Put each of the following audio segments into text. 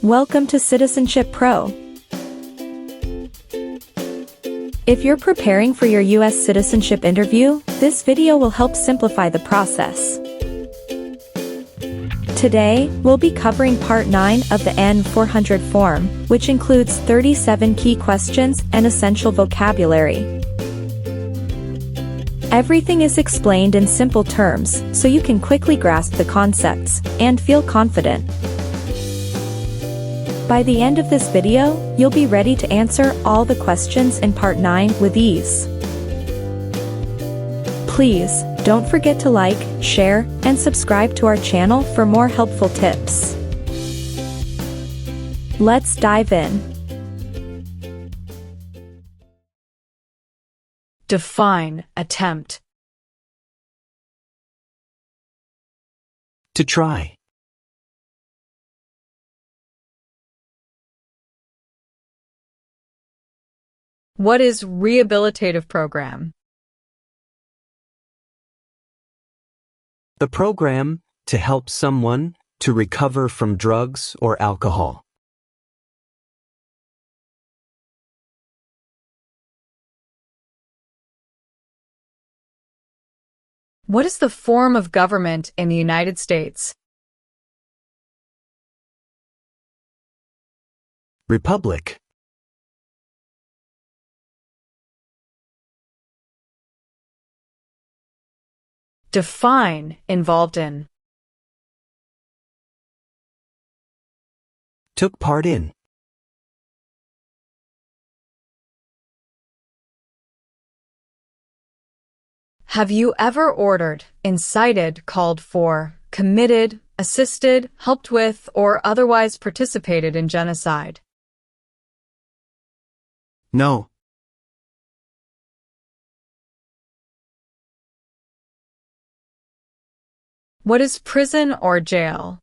Welcome to Citizenship Pro. If you're preparing for your US citizenship interview, this video will help simplify the process. Today, we'll be covering Part 9 of the N400 form, which includes 37 key questions and essential vocabulary. Everything is explained in simple terms, so you can quickly grasp the concepts and feel confident. By the end of this video, you'll be ready to answer all the questions in Part 9 with ease. Please, don't forget to like, share, and subscribe to our channel for more helpful tips. Let's dive in. Define attempt. To try. What is rehabilitative program? The program to help someone to recover from drugs or alcohol. What is the form of government in the United States? Republic. Define involved in. Took part in. Have you ever ordered, incited, called for, committed, assisted, helped with, or otherwise participated in genocide? No. What is prison or jail?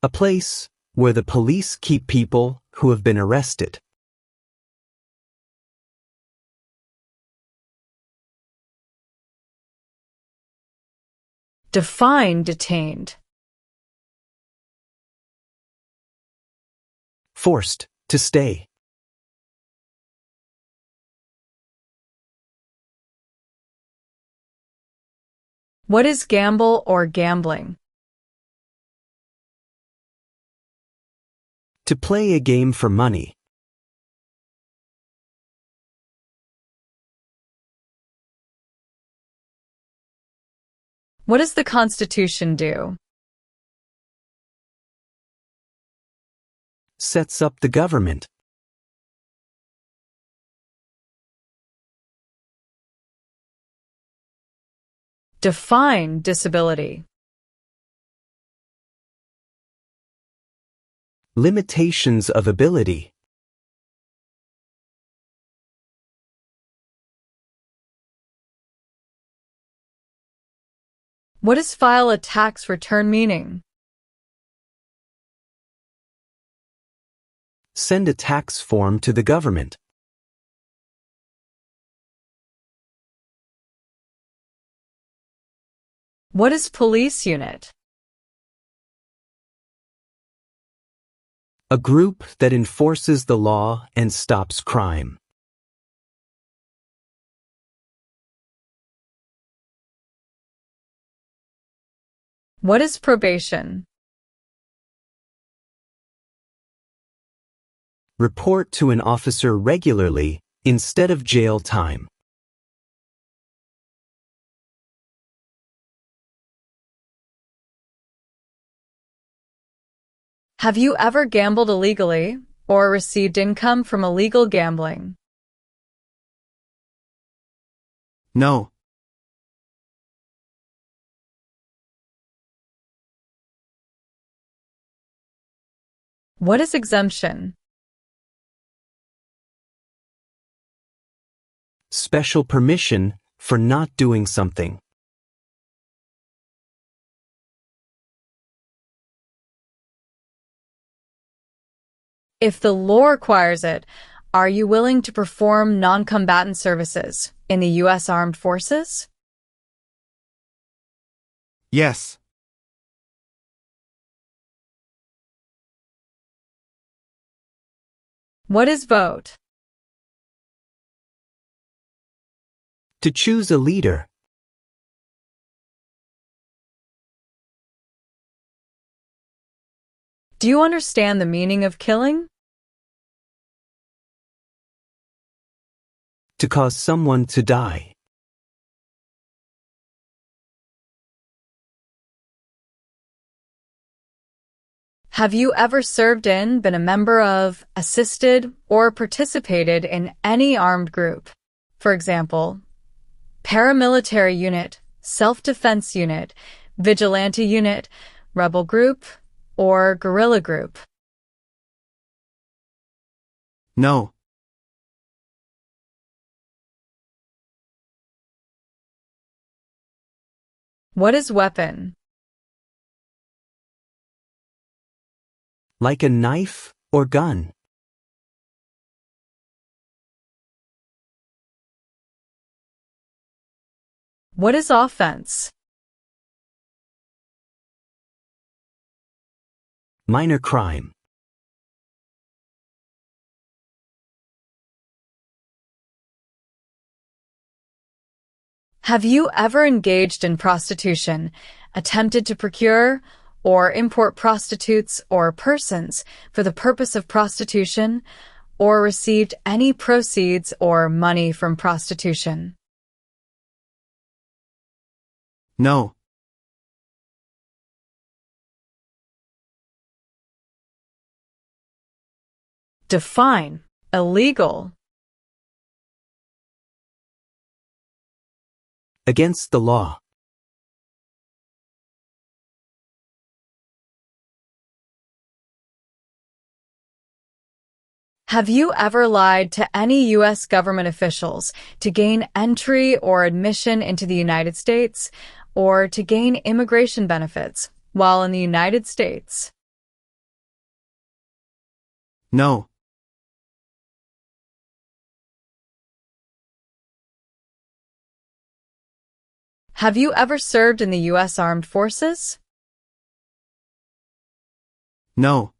A place where the police keep people who have been arrested. Define detained. Forced to stay. What is gamble or gambling? To play a game for money. What does the Constitution do? Sets up the government. Define disability. Limitations of ability. What does file a tax return meaning? Send a tax form to the government. What is police unit? A group that enforces the law and stops crime. What is probation? Report to an officer regularly instead of jail time. Have you ever gambled illegally or received income from illegal gambling? No. What is exemption? Special permission for not doing something. If the law requires it, are you willing to perform non-combatant services in the U.S. Armed Forces? Yes. What is vote? To choose a leader. Do you understand the meaning of killing? To cause someone to die. Have you ever served in, been a member of, assisted, or participated in any armed group? For example, paramilitary unit, self-defense unit, vigilante unit, rebel group, or guerrilla group? No. What is weapon? Like a knife or gun. What is offense? Minor crime. Have you ever engaged in prostitution, attempted to procure or import prostitutes or persons for the purpose of prostitution, or received any proceeds or money from prostitution? No. Define illegal. Against the law. Have you ever lied to any U.S. government officials to gain entry or admission into the United States, or to gain immigration benefits while in the United States? No. Have you ever served in the U.S. Armed Forces? No.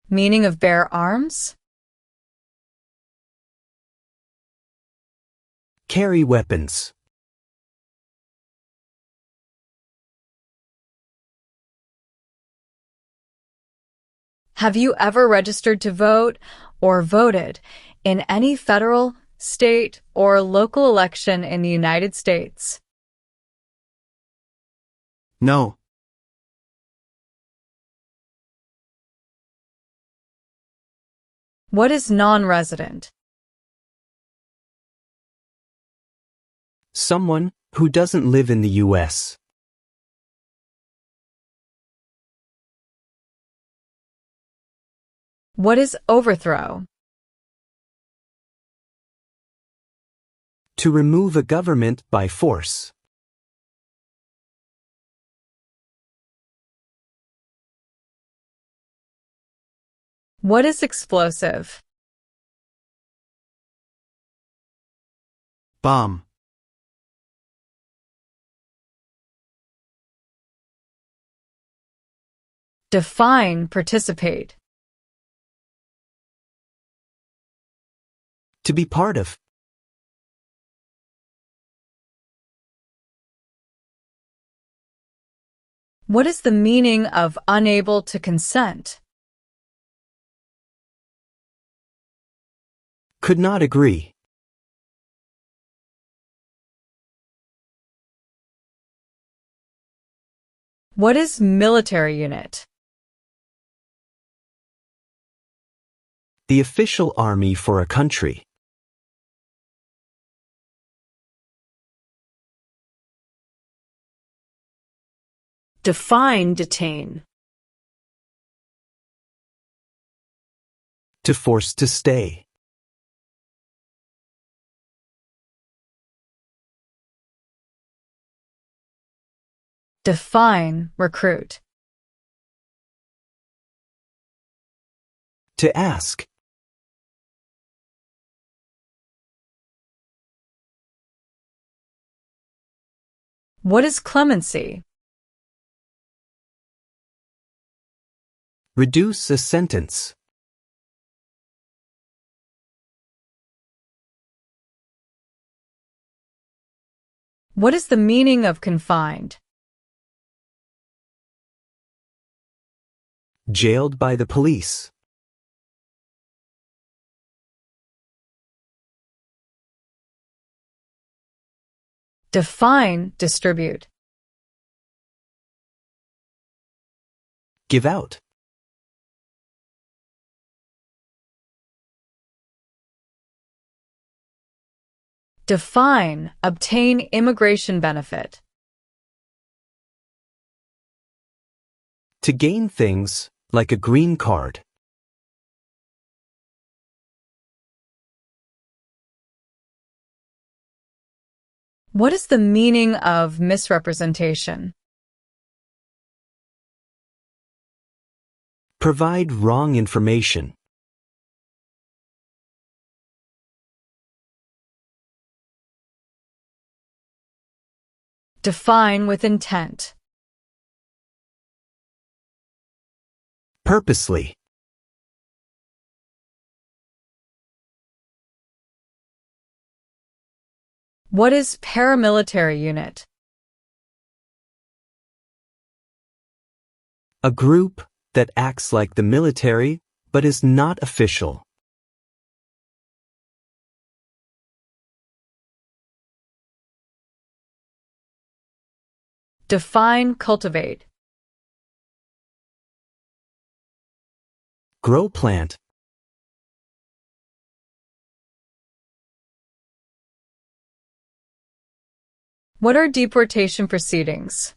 Meaning of bear arms? Carry weapons. Have you ever registered to vote or voted in any federal, state, or local election in the United States? No. What is non-resident? Someone who doesn't live in the U.S. What is overthrow? To remove a government by force. What is explosive? Bomb. Define participate. To be part of. What is the meaning of unable to consent? Could not agree. What is military unit? The official army for a country. Define detain. To force to stay. Define recruit. To ask. What is clemency? Reduce a sentence. What is the meaning of confined? Jailed by the police. Define distribute. Give out. Define obtain immigration benefit. To gain things, like a green card. What is the meaning of misrepresentation? Provide wrong information. Define with intent. Purposely. What is paramilitary unit? A group that acts like the military but is not official. Define cultivate. Grow plant. What are deportation proceedings?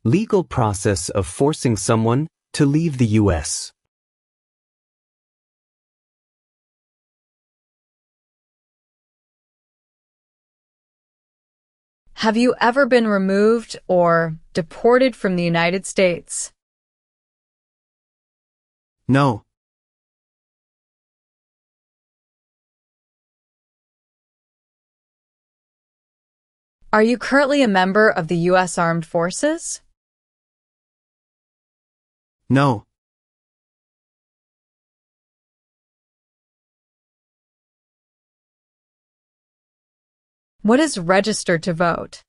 Legal process of forcing someone to leave the U.S. Have you ever been removed or deported from the United States? No. Are you currently a member of the U.S. Armed Forces? No. What is registered to vote?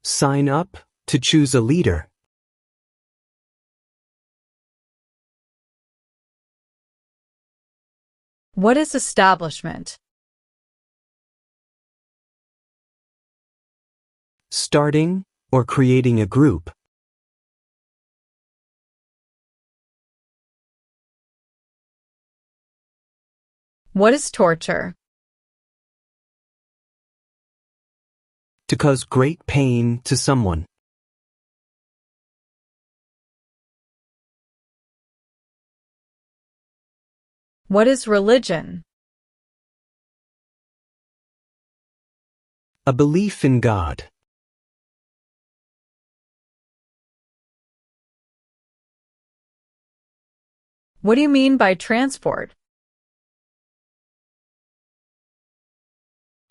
Sign up to choose a leader. What is establishment? Starting or creating a group. What is torture? To cause great pain to someone. What is religion? A belief in God. What do you mean by transport?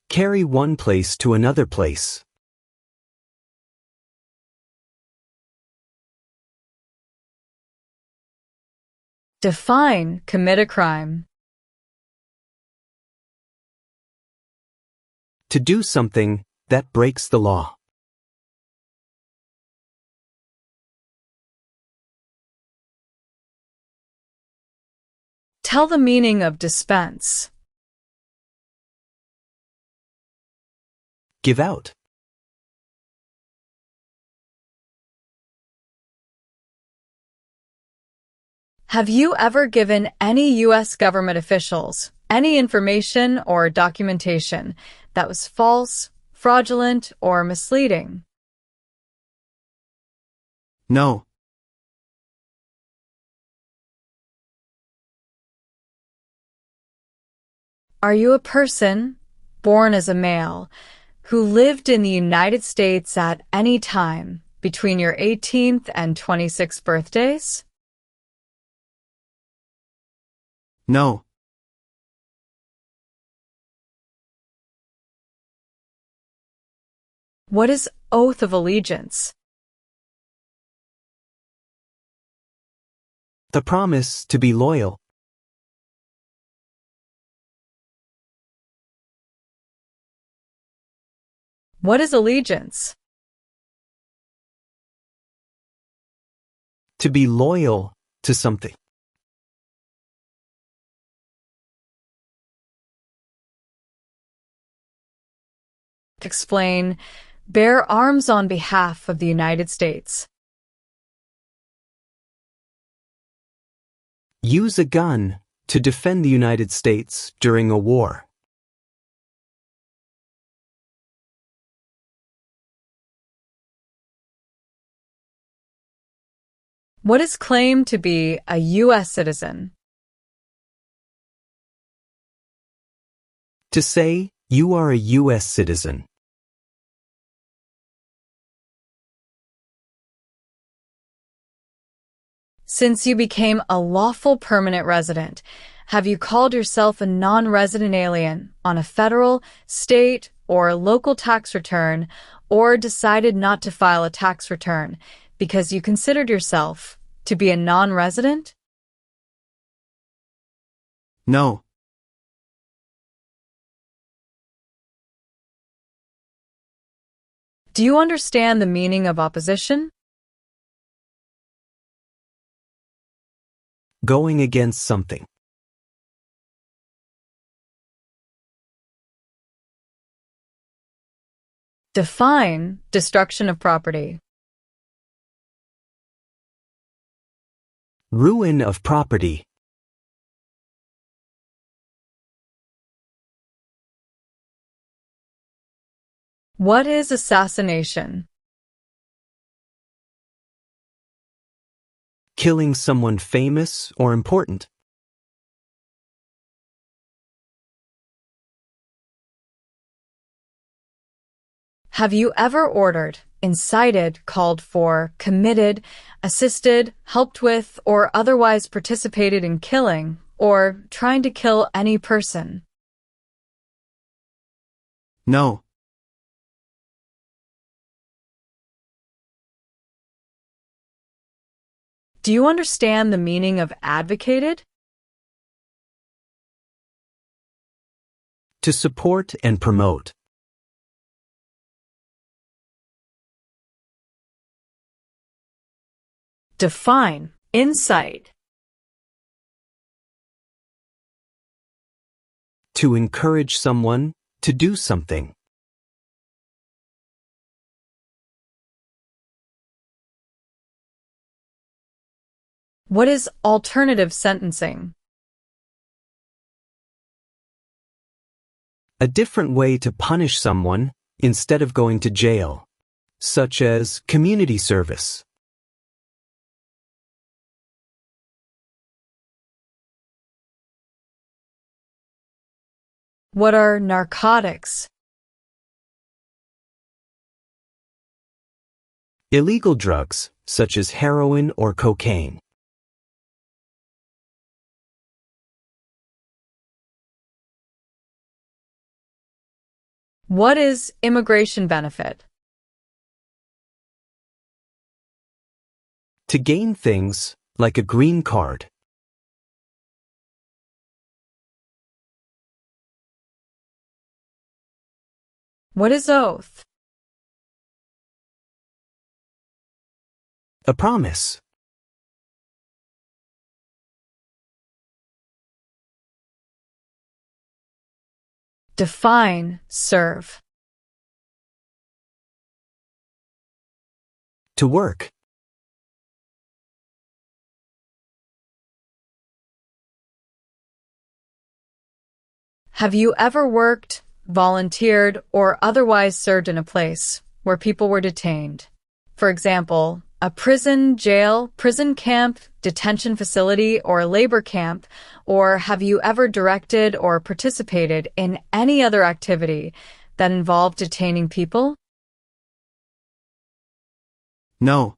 Carry one place to another place. Define commit a crime. To do something that breaks the law. Tell the meaning of dispense. Give out. Have you ever given any U.S. government officials any information or documentation that was false, fraudulent, or misleading? No. Are you a person, born as a male, who lived in the United States at any time between your 18th and 26th birthdays? No. What is oath of allegiance? The promise to be loyal. What is allegiance? To be loyal to something. Explain, bear arms on behalf of the United States. Use a gun to defend the United States during a war. What is claimed to be a US citizen? To say you are a US citizen. Since you became a lawful permanent resident, have you called yourself a non-resident alien on a federal, state, or local tax return, or decided not to file a tax return because you considered yourself to be a non-resident? No. Do you understand the meaning of opposition? Going against something. Define destruction of property. Ruin of property. What is assassination? Killing someone famous or important. Have you ever ordered, incited, called for, committed, assisted, helped with, or otherwise participated in killing, or trying to kill any person? No. Do you understand the meaning of advocated? To support and promote. Define insight. To encourage someone to do something. What is alternative sentencing? A different way to punish someone instead of going to jail, such as community service. What are narcotics? Illegal drugs, such as heroin or cocaine. What is immigration benefit? To gain things like a green card. What is oath? A promise. Define serve. To work. Have you ever worked, volunteered, or otherwise served in a place where people were detained? For example, a prison, jail, prison camp, detention facility, or labor camp, or have you ever directed or participated in any other activity that involved detaining people? No.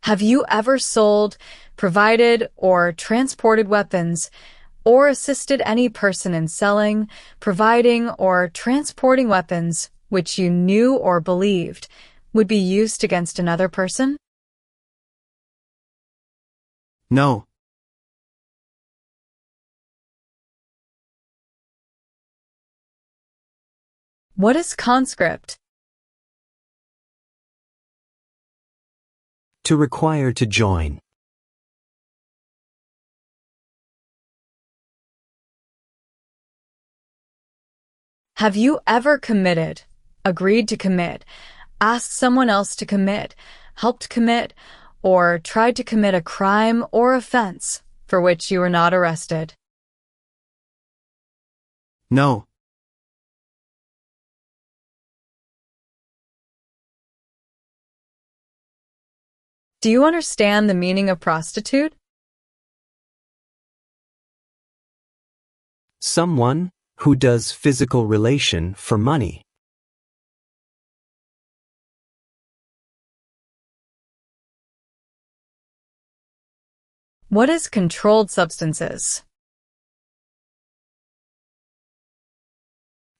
Have you ever sold, provided, or transported weapons or assisted any person in selling, providing, or transporting weapons which you knew or believed would be used against another person? No. What is conscript? To require to join. Have you ever committed, agreed to commit, asked someone else to commit, helped commit, or tried to commit a crime or offense for which you were not arrested? No. Do you understand the meaning of prostitute? Someone who does physical relation for money. What is controlled substances?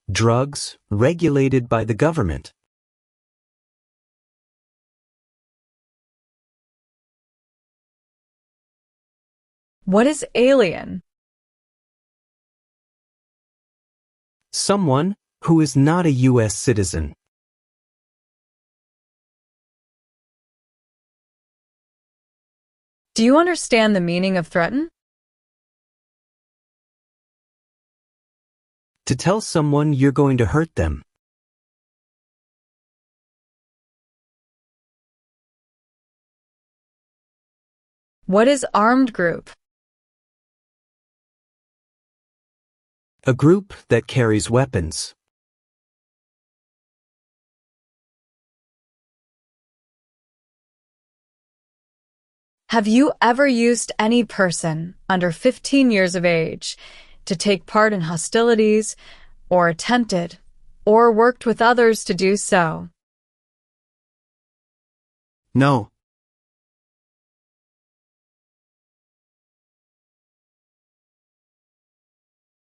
Drugs regulated by the government. What is alien? Someone who is not a US citizen. Do you understand the meaning of threaten? To tell someone you're going to hurt them. What is armed group? A group that carries weapons. Have you ever used any person under 15 years of age to take part in hostilities, or attempted, or worked with others to do so? No.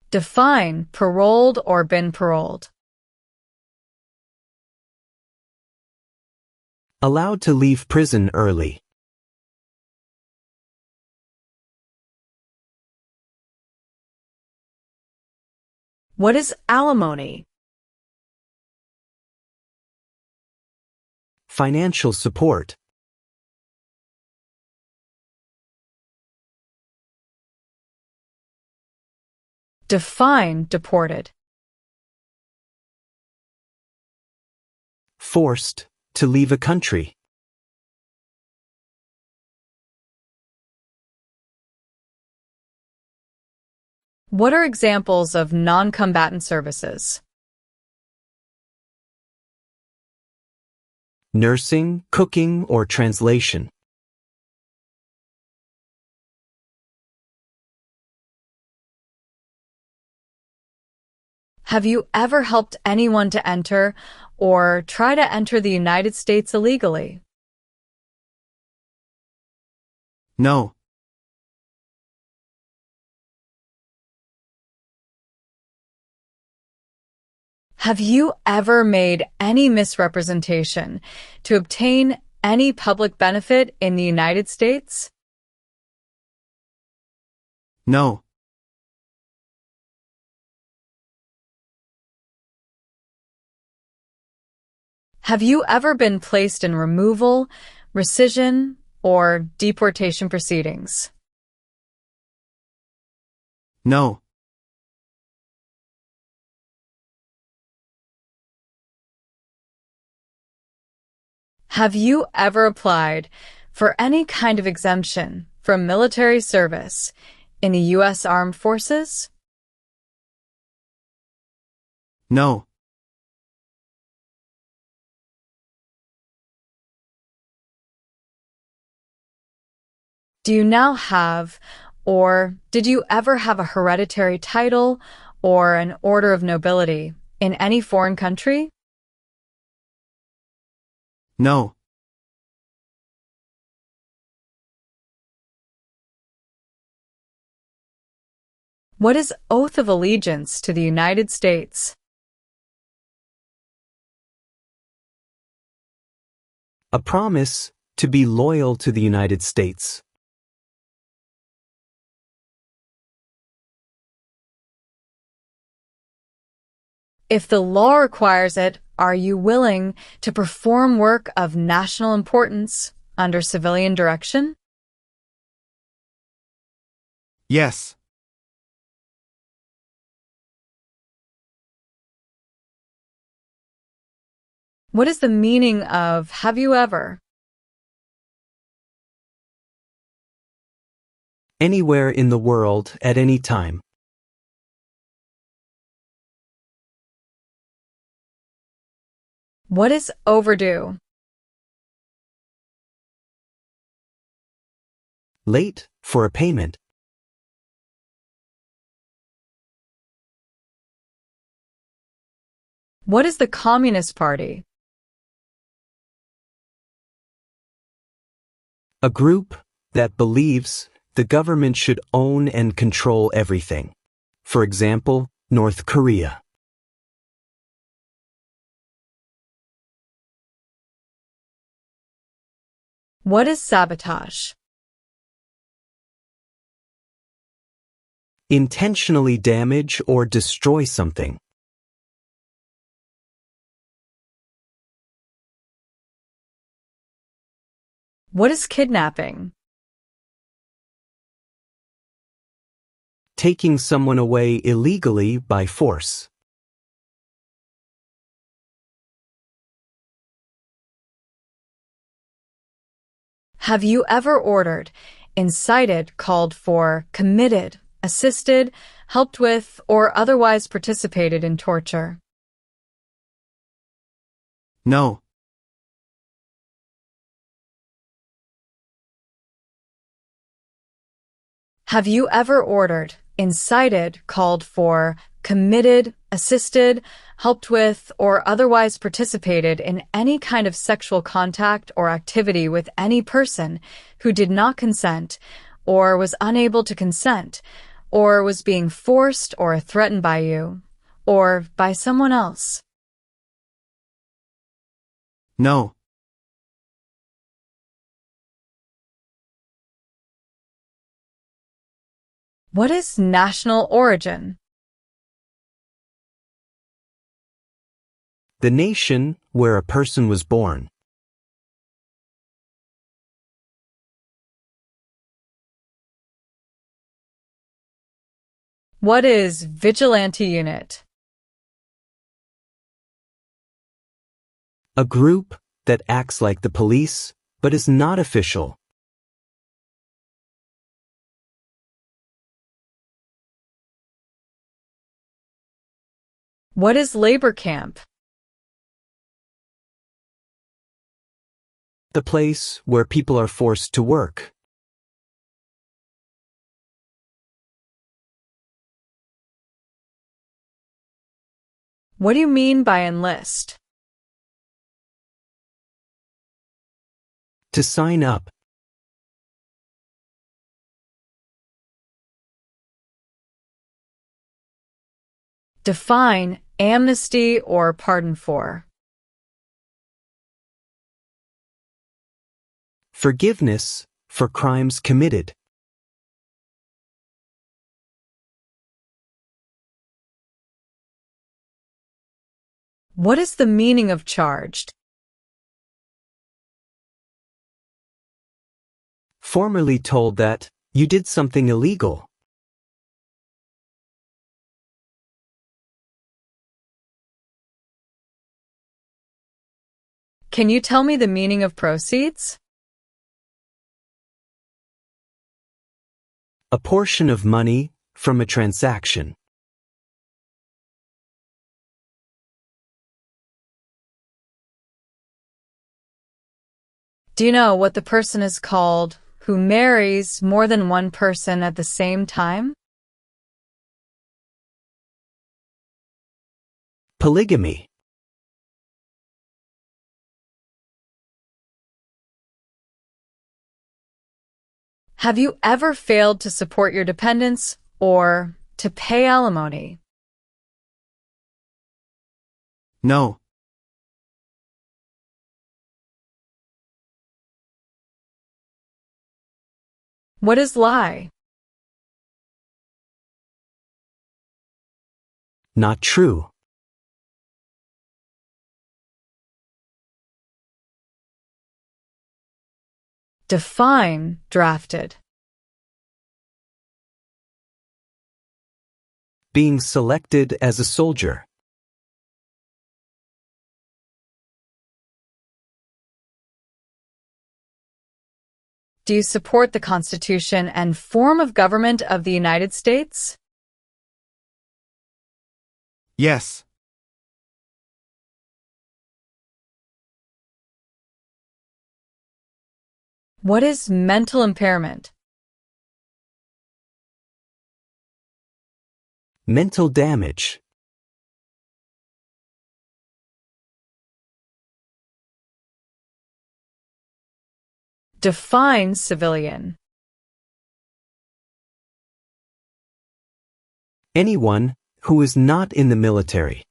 Define paroled or been paroled. Allowed to leave prison early. What is alimony? Financial support. Define deported. Forced to leave a country. What are examples of non-combatant services? Nursing, cooking, or translation. Have you ever helped anyone to enter or try to enter the United States illegally? No. Have you ever made any misrepresentation to obtain any public benefit in the United States? No. Have you ever been placed in removal, rescission, or deportation proceedings? No. Have you ever applied for any kind of exemption from military service in the U.S. Armed Forces? No. Do you now have, or did you ever have a hereditary title or an order of nobility in any foreign country? No. What is oath of allegiance to the United States? A promise to be loyal to the United States. If the law requires it, are you willing to perform work of national importance under civilian direction? Yes. What is the meaning of have you ever? Anywhere in the world at any time. What is overdue? Late for a payment. What is the Communist Party? A group that believes the government should own and control everything. For example, North Korea. What is sabotage? Intentionally damage or destroy something. What is kidnapping? Taking someone away illegally by force. Have you ever ordered, incited, called for, committed, assisted, helped with, or otherwise participated in torture? No. Have you ever ordered, incited, called for, committed, assisted, helped with, or otherwise participated in any kind of sexual contact or activity with any person who did not consent, or was unable to consent, or was being forced or threatened by you, or by someone else? No. What is national origin? The nation where a person was born. What is vigilante unit? A group that acts like the police but is not official. What is labor camp? The place where people are forced to work. What do you mean by enlist? To sign up. Define amnesty or pardon for. Forgiveness for crimes committed. What is the meaning of charged? Formerly told that you did something illegal. Can you tell me the meaning of proceeds? A portion of money from a transaction. Do you know what the person is called who marries more than one person at the same time? Polygamy. Have you ever failed to support your dependents or to pay alimony? No. What is lie? Not true. Define drafted. Being selected as a soldier. Do you support the Constitution and form of government of the United States? Yes. What is mental impairment? Mental damage. Define civilian. Anyone who is not in the military.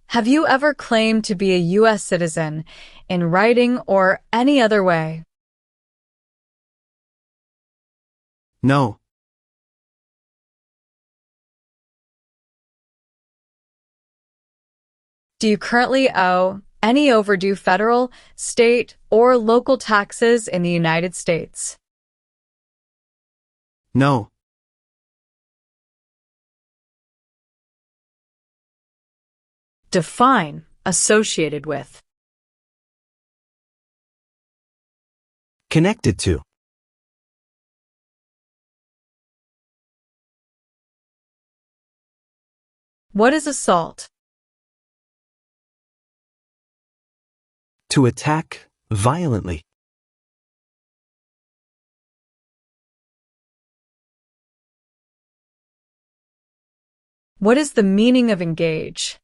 Have you ever claimed to be a U.S. citizen in writing or any other way? No. Do you currently owe any overdue federal, state, or local taxes in the United States? No. Define associated with. Connected to. What is assault? To attack violently. What is the meaning of engage?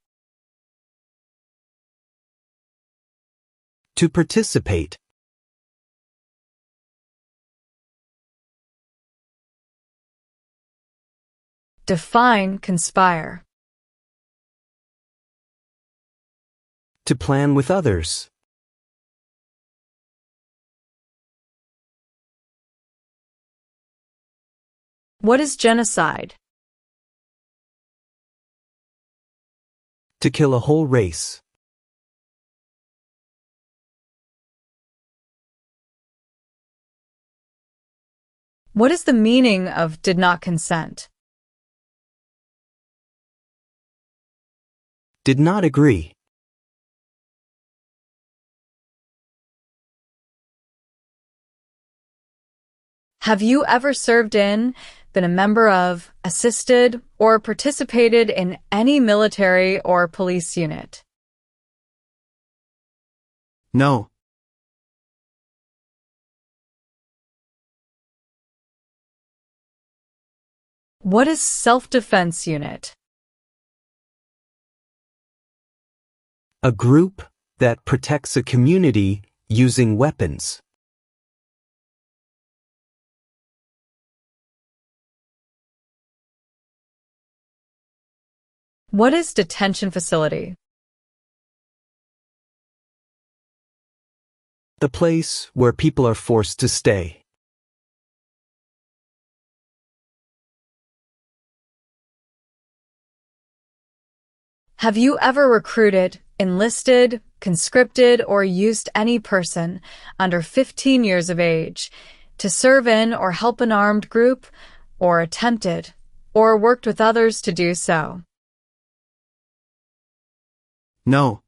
To participate. Define conspire. To plan with others. What is genocide? To kill a whole race. What is the meaning of did not consent? Did not agree. Have you ever served in, been a member of, assisted, or participated in any military or police unit? No. What is self-defense unit? A group that protects a community using weapons. What is detention facility? The place where people are forced to stay. Have you ever recruited, enlisted, conscripted, or used any person under 15 years of age to serve in or help an armed group, or attempted, or worked with others to do so? No.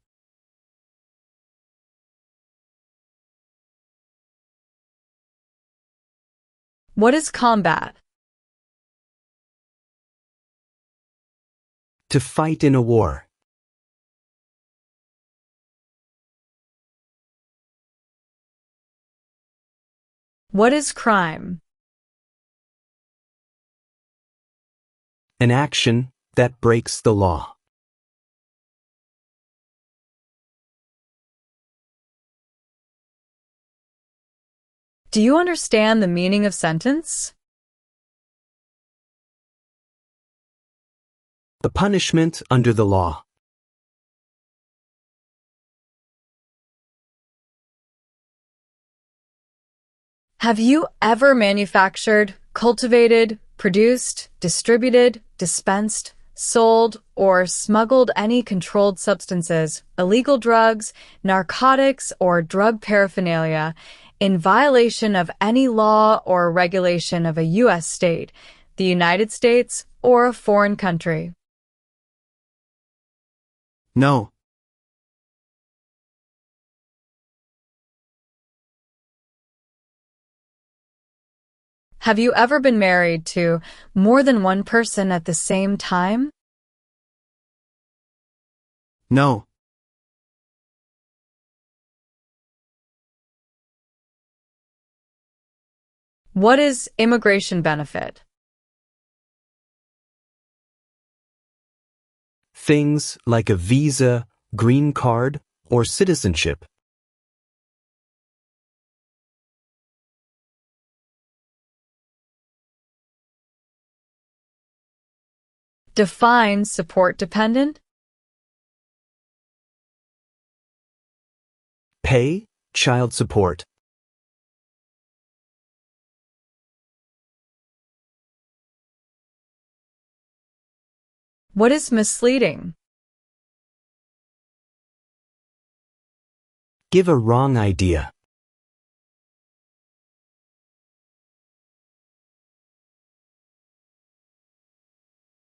What is combat? To fight in a war. What is crime? An action that breaks the law. Do you understand the meaning of sentence? A punishment under the law. Have you ever manufactured, cultivated, produced, distributed, dispensed, sold, or smuggled any controlled substances, illegal drugs, narcotics, or drug paraphernalia in violation of any law or regulation of a U.S. state, the United States, or a foreign country? No. Have you ever been married to more than one person at the same time? No. What is immigration benefit? Things like a visa, green card, or citizenship. Define support dependent. Pay, child support. What is misleading? Give a wrong idea.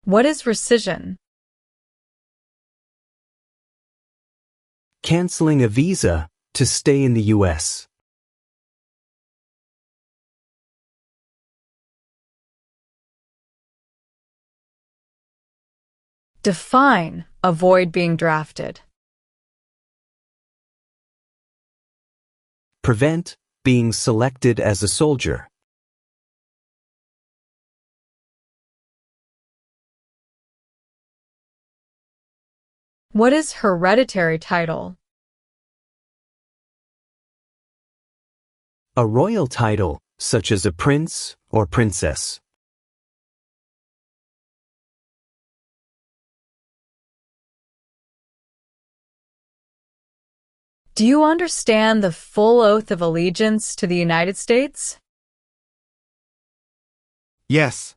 What is rescission? Canceling a visa to stay in the U.S. Define avoid being drafted. Prevent being selected as a soldier. What is hereditary title? A royal title, such as a prince or princess. Do you understand the full oath of allegiance to the United States? Yes.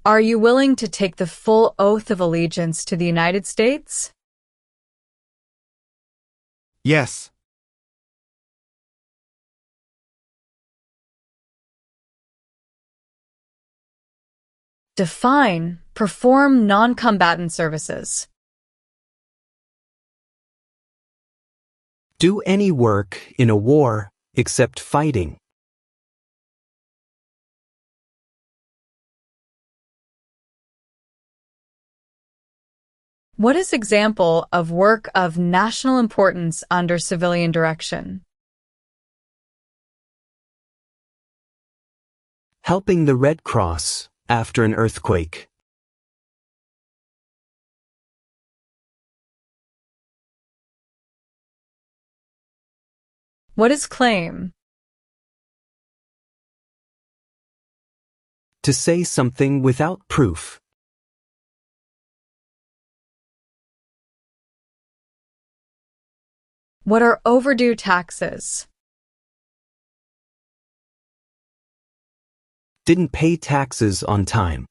Are you willing to take the full oath of allegiance to the United States? Yes. Define perform non-combatant services. Do any work in a war except fighting. What is example of work of national importance under civilian direction? Helping the Red Cross after an earthquake. What is claim? To say something without proof. What are overdue taxes? Didn't pay taxes on time.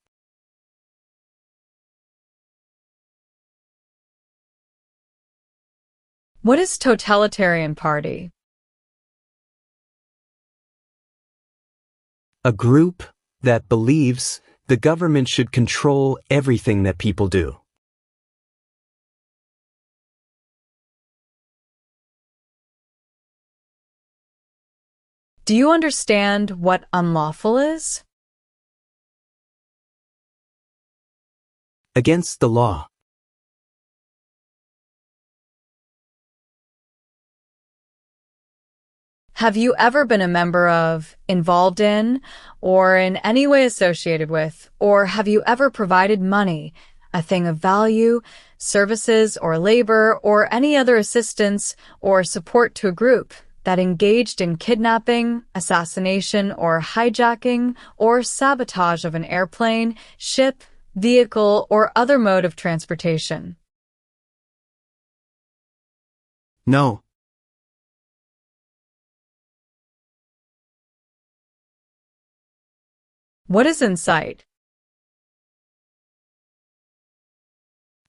What is totalitarian party? A group that believes the government should control everything that people do. Do you understand what unlawful is? Against the law. Have you ever been a member of, involved in, or in any way associated with, or have you ever provided money, a thing of value, services or labor, or any other assistance or support to a group that engaged in kidnapping, assassination, or hijacking, or sabotage of an airplane, ship, vehicle, or other mode of transportation. No. What is incite?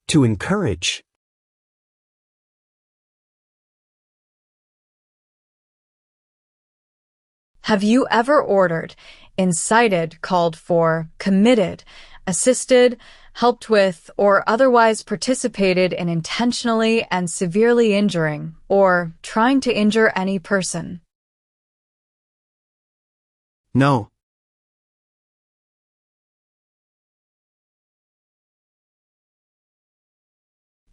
To encourage. Have you ever ordered, incited, called for, committed, assisted, helped with, or otherwise participated in intentionally and severely injuring or trying to injure any person? No.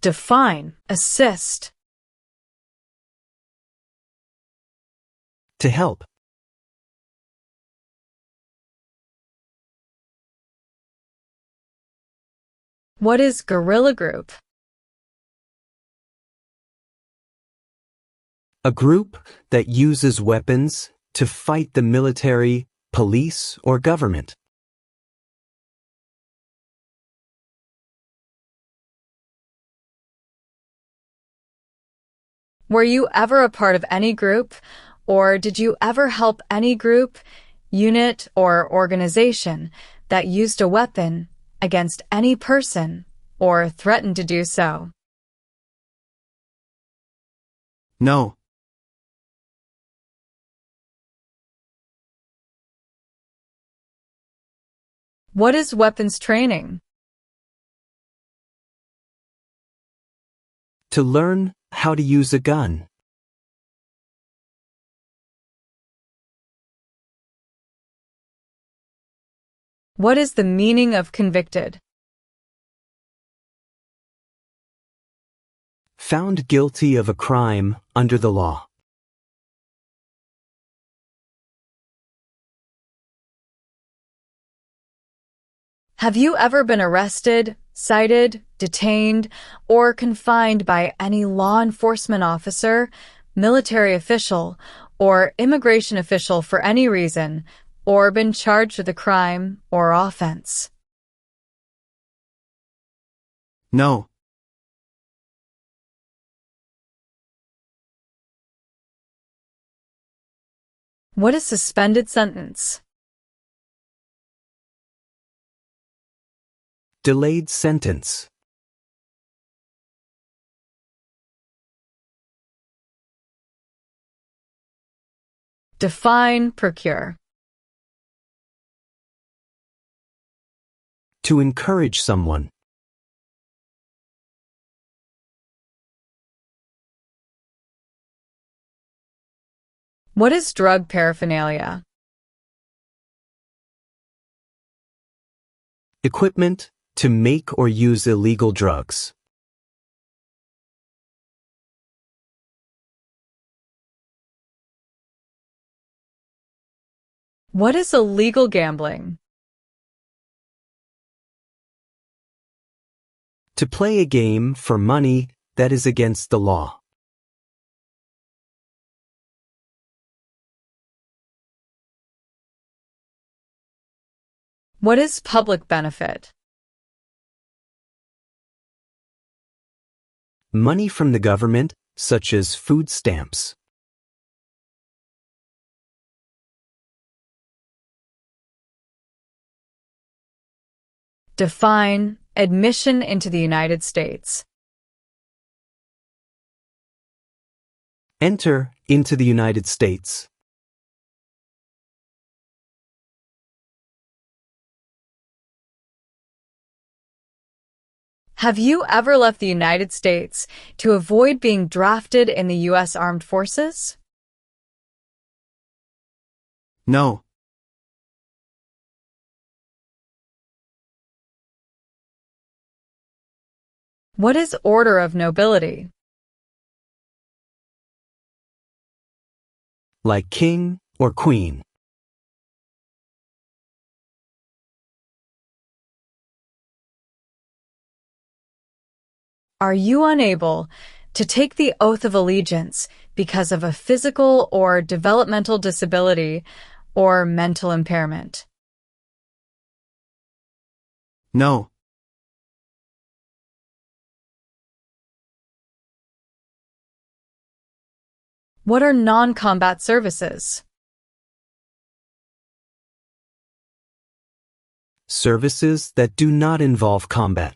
Define, assist. To help. What is guerrilla group? A group that uses weapons to fight the military, police, or government. Were you ever a part of any group, or did you ever help any group, unit, or organization that used a weapon against any person or threatened to do so? No. What is weapons training? To learn how to use a gun. What is the meaning of convicted? Found guilty of a crime under the law. Have you ever been arrested, cited, detained, or confined by any law enforcement officer, military official, or immigration official for any reason, or been charged with a crime or offense? No. What is suspended sentence? Delayed sentence. Define, procure. To encourage someone. What is drug paraphernalia? Equipment to make or use illegal drugs. What is illegal gambling? To play a game for money that is against the law. What is public benefit? Money from the government, such as food stamps. Define, admission into the United States. Enter into the United States. Have you ever left the United States to avoid being drafted in the U.S. Armed Forces? No. What is order of nobility? Like king or queen. Are you unable to take the oath of allegiance because of a physical or developmental disability or mental impairment? No. What are non-combat services? Services that do not involve combat.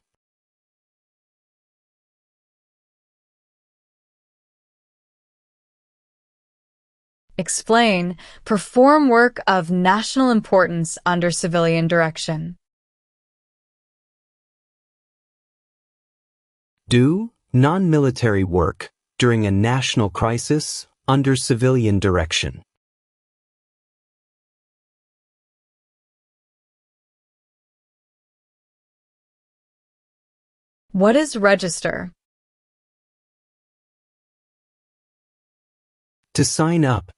Explain, perform work of national importance under civilian direction. Do non-military work during a national crisis under civilian direction. What is register? To sign up.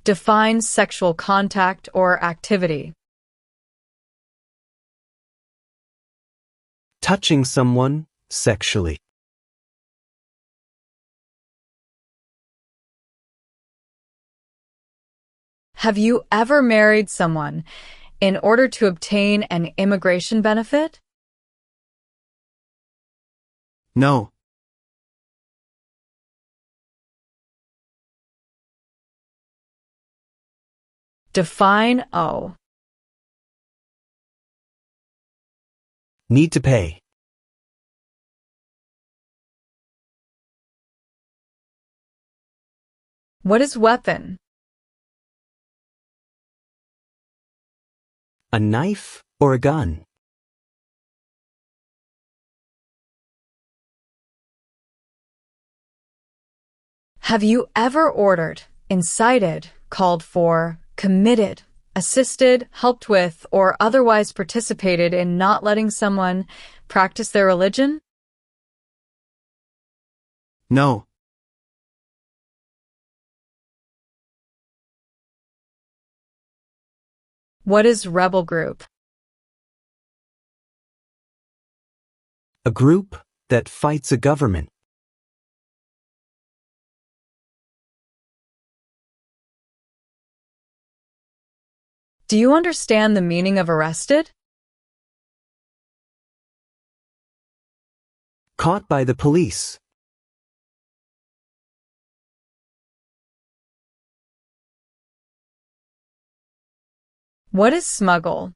Define sexual contact or activity. Touching someone sexually. Have you ever married someone in order to obtain an immigration benefit? No. Define owe. Need to pay. What is weapon? A knife or a gun. Have you ever ordered, incited, called for, committed, assisted, helped with, or otherwise participated in not letting someone practice their religion? No. What is rebel group? A group that fights a government. Do you understand the meaning of arrested? Caught by the police. What is smuggle?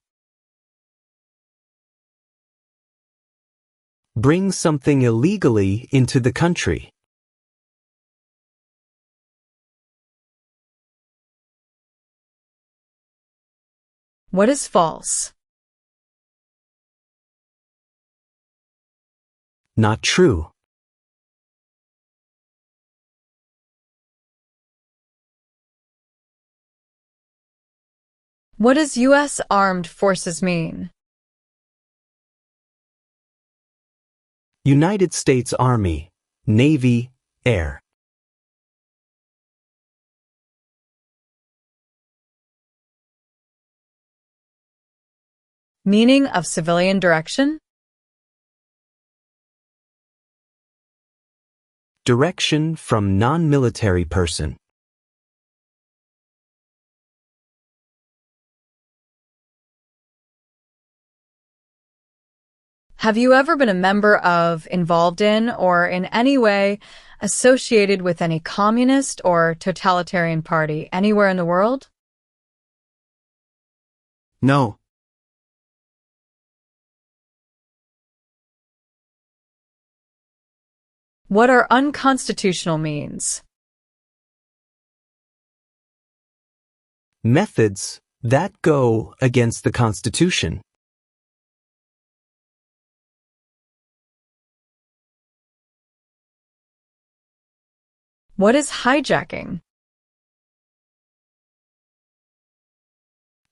Bring something illegally into the country. What is false? Not true. What does U.S. Armed Forces mean? United States Army, Navy, Air. Meaning of civilian direction? Direction from non-military person. Have you ever been a member of, involved in, or in any way associated with any communist or totalitarian party anywhere in the world? No. What are unconstitutional means? Methods that go against the Constitution. What is hijacking?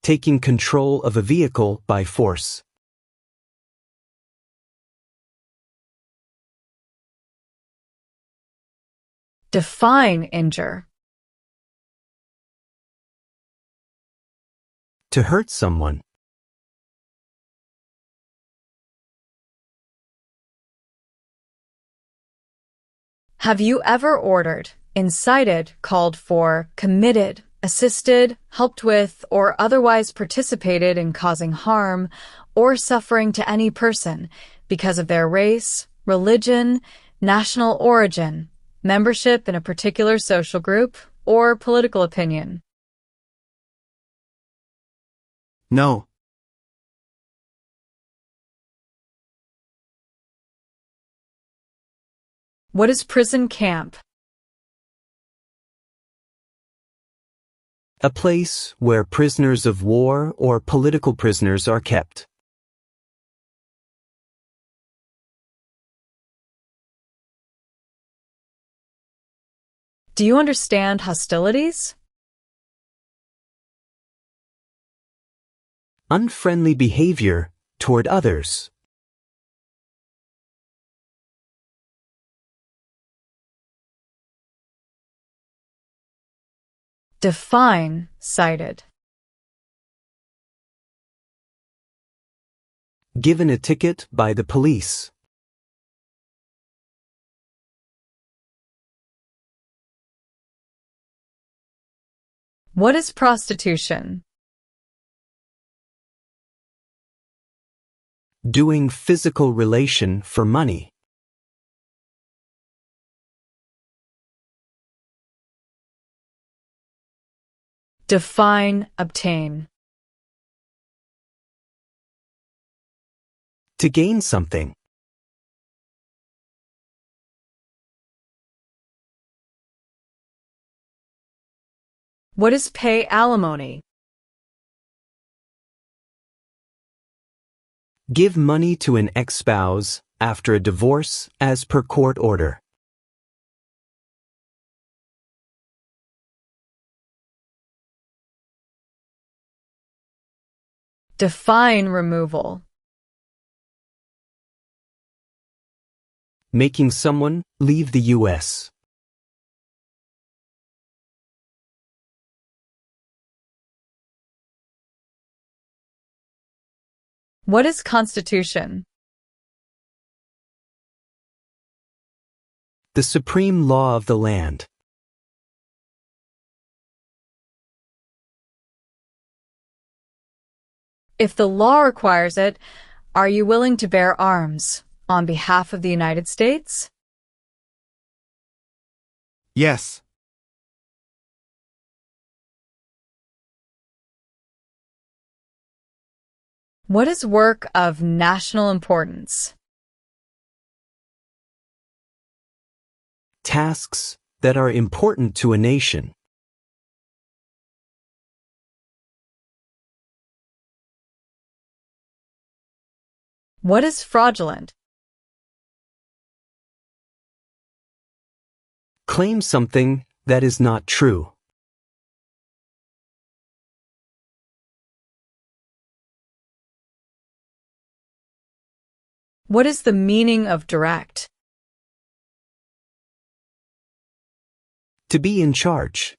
Taking control of a vehicle by force. Define injure. To hurt someone. Have you ever ordered, incited, called for, committed, assisted, helped with, or otherwise participated in causing harm or suffering to any person because of their race, religion, national origin, membership in a particular social group, or political opinion? No. What is prison camp? A place where prisoners of war or political prisoners are kept. Do you understand hostilities? Unfriendly behavior toward others. Define cited. Given a ticket by the police. What is prostitution? Doing physical relation for money. Define obtain. To gain something. What is pay alimony? Give money to an ex-spouse after a divorce as per court order. Define removal. Making someone leave the U.S. What is constitution? The supreme law of the land. If the law requires it, are you willing to bear arms on behalf of the United States? Yes. What is work of national importance? Tasks that are important to a nation. What is fraudulent? Claim something that is not true. What is the meaning of direct? To be in charge.